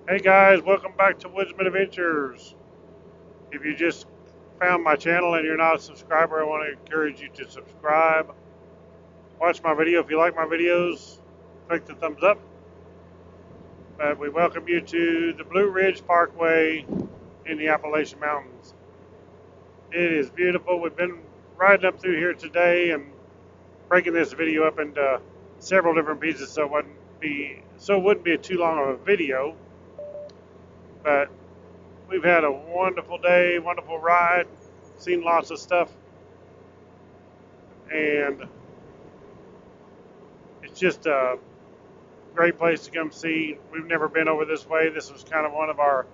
Hey guys, welcome back to Woodzman Adventures. If you just found my channel and you're not a subscriber, I want to encourage you to subscribe. Watch my video if you like my videos. Click the thumbs up. But we welcome you to the Blue Ridge Parkway in the Appalachian Mountains. It is beautiful. We've been riding up through here today and breaking this video up into several different pieces so it wouldn't be too long of a video. But we've had a wonderful day, wonderful ride, seen lots of stuff, and it's just a great place to come see. We've never been over this way. This was kind of one of our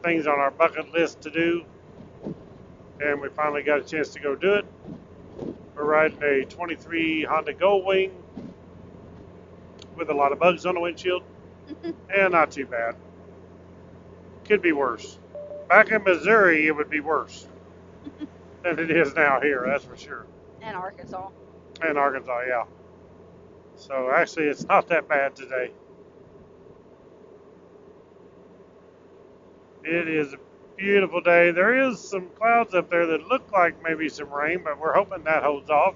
things on our bucket list to do, and we finally got a chance to go do it. We're riding a 23 Honda Goldwing with a lot of bugs on the windshield, and not too bad. Could be worse. Back in Missouri, it would be worse than it is now here, that's for sure. And Arkansas. And Arkansas, yeah. So actually, it's not that bad today. It is a beautiful day. There is some clouds up there that look like maybe some rain, but we're hoping that holds off.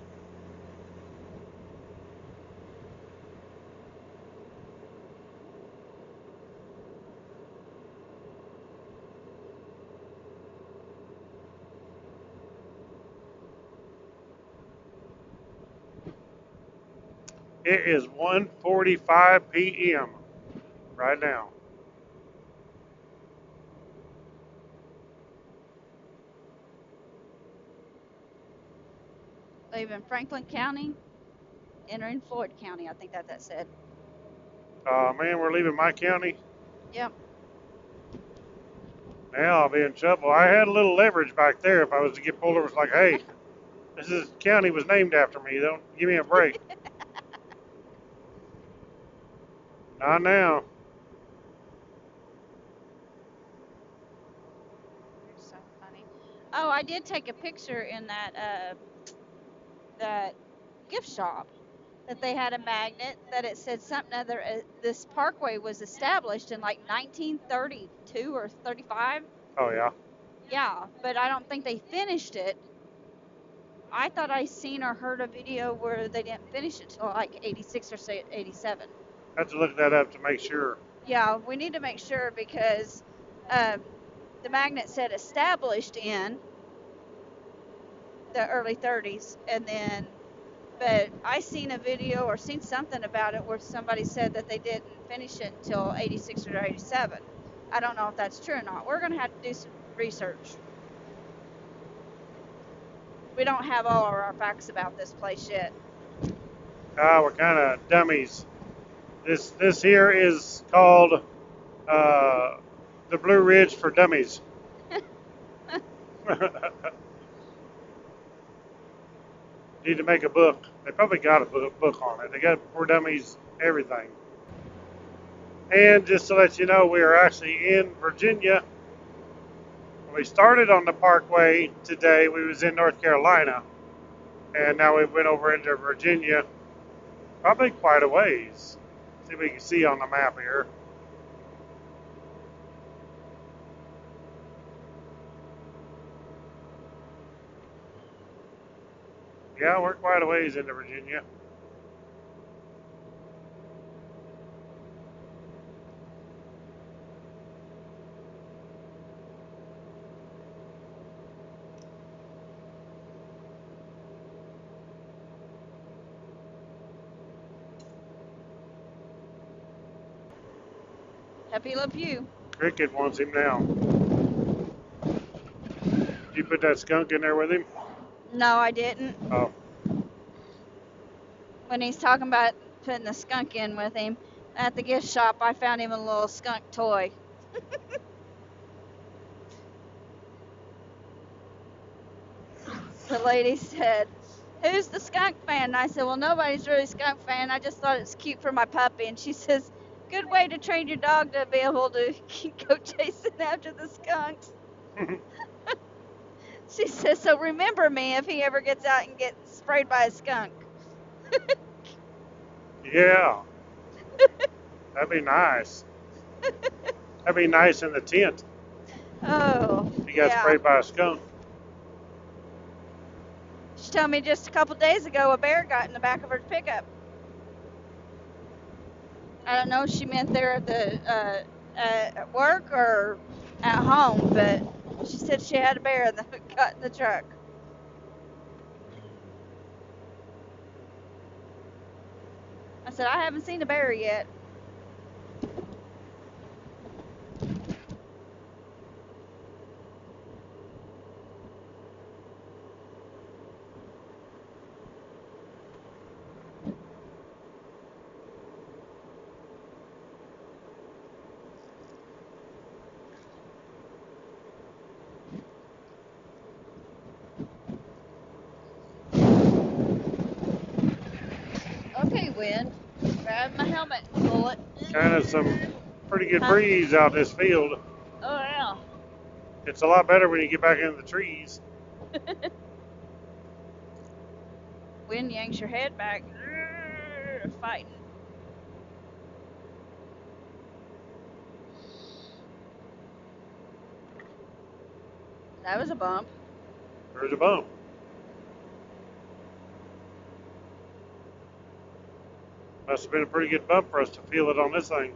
It is 1:45 p.m. right now. Leaving Franklin County, entering Floyd County. I think that said. Man, we're leaving my county. Yep. Now I'll be in trouble. I had a little leverage back there. If I was to get pulled over, it's like, hey, this county was named after me. Don't give me a break. Not now. You're so funny. Oh, I did take a picture in that gift shop. That they had a magnet that it said something other. This parkway was established in like 1932 or 35. Oh yeah. Yeah, but I don't think they finished it. I thought I seen or heard a video where they didn't finish it till like 86 or say 87. I have to look that up to make sure. Yeah, we need to make sure because the magnet said established in the early 30s, and then, but I seen a video or seen something about it where somebody said that they didn't finish it until 86 or 87. I don't know if that's true or not. We're going to have to do some research. We don't have all of our facts about this place yet. We're kind of dummies. This here is called the Blue Ridge for Dummies. Need to make a book. They probably got a book on it. They got For Dummies everything. And just to let you know, we are actually in Virginia. We started on the Parkway today. We was in North Carolina, and now we went over into Virginia. Probably quite a ways. See if we can see on the map here. Yeah, we're quite a ways into Virginia. Happy love you. Cricket wants him now. Did you put that skunk in there with him? No, I didn't. Oh. When he's talking about putting the skunk in with him, at the gift shop, I found him a little skunk toy. The lady said, "Who's the skunk fan?" And I said, "Well, nobody's really a skunk fan. I just thought it's cute for my puppy." And she says, "Good way to train your dog to be able to go chasing after the skunks." She says, "So remember me if he ever gets out and gets sprayed by a skunk." Yeah. That'd be nice. That'd be nice in the tent. Oh, You got yeah. sprayed by a skunk. She told me just a couple days ago a bear got in the back of her pickup. I don't know if she meant there at the at work or at home, but she said she had a bear that got in the truck. I said, I haven't seen a bear yet. Okay, Wind. Grab my helmet and pull it. Kind of some pretty good Huh? breeze out in this field. Oh, yeah. It's a lot better when you get back into the trees. Wind yanks your head back. Fighting. That was a bump. There's a bump. Must have been a pretty good bump for us to feel it on this thing.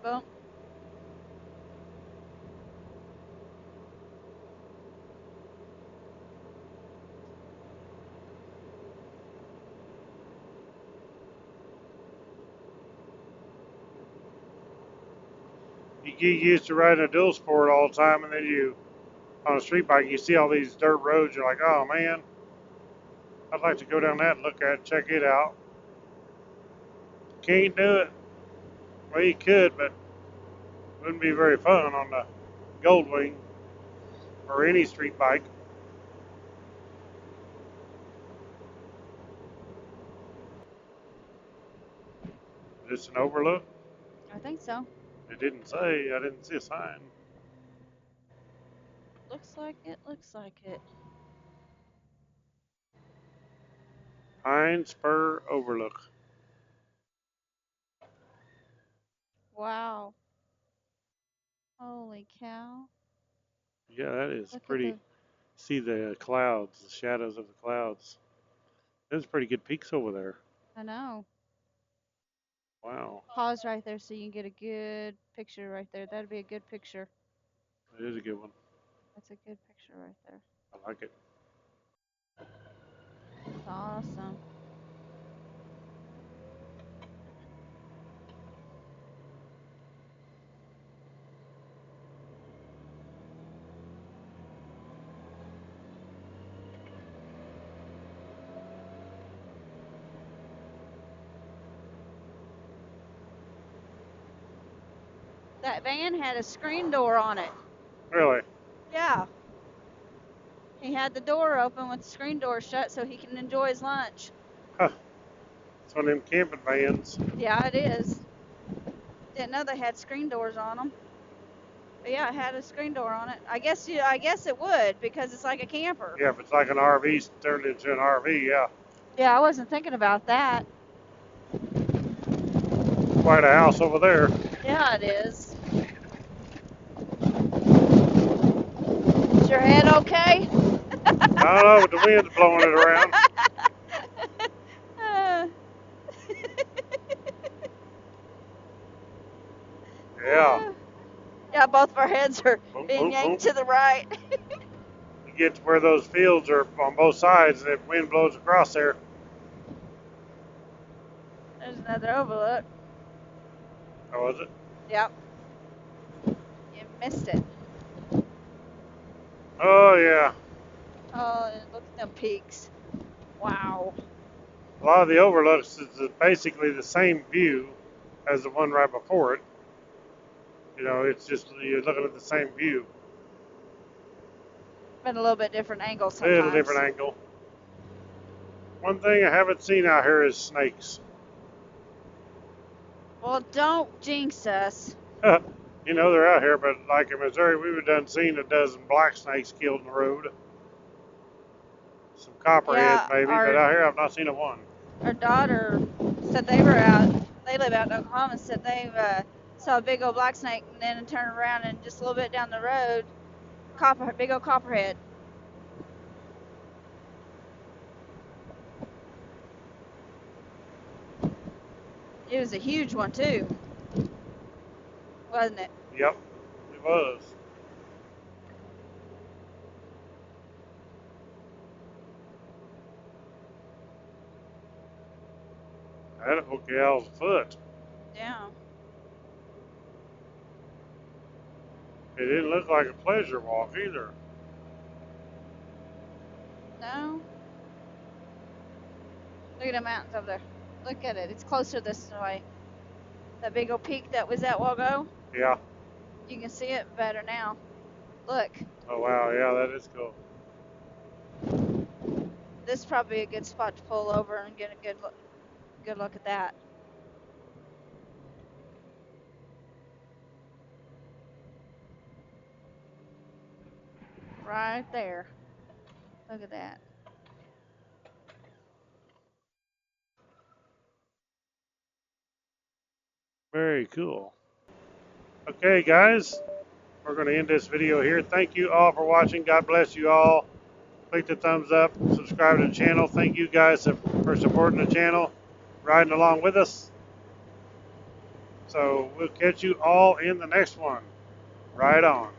Bump. You get used to riding a dual sport all the time, and then you, on a street bike, you see all these dirt roads. You're like, oh man, I'd like to go down that and look at it, check it out. Can't do it. Well, you could, but it wouldn't be very fun on the Goldwing or any street bike. Is this an Overlook? I think so. It didn't say. I didn't see a sign. Looks like it. Looks like it. Pine Spur Overlook. Wow. Holy cow. Yeah, that is Look at pretty. the. See the clouds, the shadows of the clouds. There's pretty good peaks over there. I know. Wow, Pause right there so you can get a good picture right there. That'd be a good picture. that is a good one. That's a good picture right there. I like it. That's awesome. That van had a screen door on it. Really? Yeah. He had the door open with the screen door shut so he can enjoy his lunch. Huh. It's one of them camping vans. Yeah, it is. Didn't know they had screen doors on them. But yeah, it had a screen door on it. I guess it would because it's like a camper. Yeah, if it's like an RV turned into an RV, yeah. Yeah, I wasn't thinking about that. Quite a house over there. Yeah, it is. Is your head okay? I don't know, but the wind's blowing it around. Yeah. Yeah, both of our heads are Boom, being boom, yanked boom. to the right. You get to where those fields are on both sides, and the wind blows across there. There's another overlook. How was it? Yep. You missed it. yeah. Oh, and look at them peaks. Wow. A lot of the overlooks is basically the same view as the one right before it. You know, it's just you're looking at the same view. But a little bit different angle A sometimes. little different angle. One thing I haven't seen out here is snakes. Well, don't jinx us. You know they're out here, but like in Missouri, we've done seen a dozen black snakes killed in the road. Some copperheads maybe, but out here I've not seen a one. Our daughter said they were out. They live out in Oklahoma. Said they saw a big old black snake, and then turned around and just a little bit down the road, big old copperhead. It was a huge one too, wasn't it? Yep, it was. That hook gal's foot. Yeah. It didn't look like a pleasure walk either. No. Look at the mountains over there. Look at it. It's closer this way. That big old peak that was at Wago. Yeah. You can see it better now. Look. Oh wow, yeah, that is cool. This is probably a good spot to pull over and get a good look at that. Right there. Look at that. Very cool. Okay, guys, we're going to end this video here. Thank you all for watching. God bless you all. Click the thumbs up, subscribe to the channel. Thank you guys for supporting the channel, riding along with us. So we'll catch you all in the next one. Ride on.